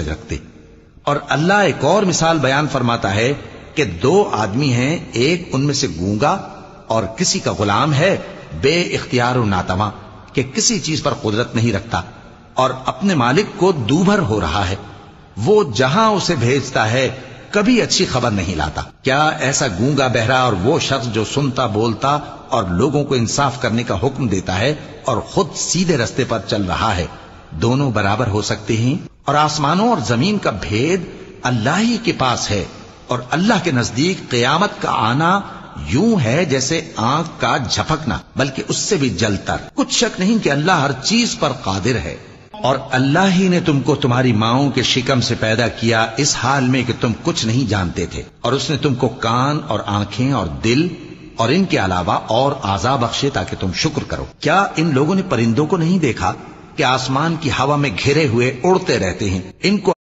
سمجھ رکھتے۔ اور اللہ ایک اور مثال بیان فرماتا ہے کہ دو آدمی ہیں، ایک ان میں سے گونگا اور کسی کا غلام ہے بے اختیار و ناتواں کہ کسی چیز پر قدرت نہیں رکھتا اور اپنے مالک کو دوبھر ہو رہا ہے، وہ جہاں اسے بھیجتا ہے کبھی اچھی خبر نہیں لاتا۔ کیا ایسا گونگا بہرا اور وہ شخص جو سنتا بولتا اور لوگوں کو انصاف کرنے کا حکم دیتا ہے اور خود سیدھے رستے پر چل رہا ہے، دونوں برابر ہو سکتے ہیں؟ اور آسمانوں اور زمین کا بھید اللہ ہی کے پاس ہے، اور اللہ کے نزدیک قیامت کا آنا یوں ہے جیسے آنکھ کا جھپکنا، بلکہ اس سے بھی جلتر۔ کچھ شک نہیں کہ اللہ ہر چیز پر قادر ہے۔ اور اللہ ہی نے تم کو تمہاری ماؤں کے شکم سے پیدا کیا اس حال میں کہ تم کچھ نہیں جانتے تھے، اور اس نے تم کو کان اور آنکھیں اور دل اور ان کے علاوہ اور اعضاء بخشے تاکہ تم شکر کرو۔ کیا ان لوگوں نے پرندوں کو نہیں دیکھا کہ آسمان کی ہوا میں گھرے ہوئے اڑتے رہتے ہیں؟ ان کو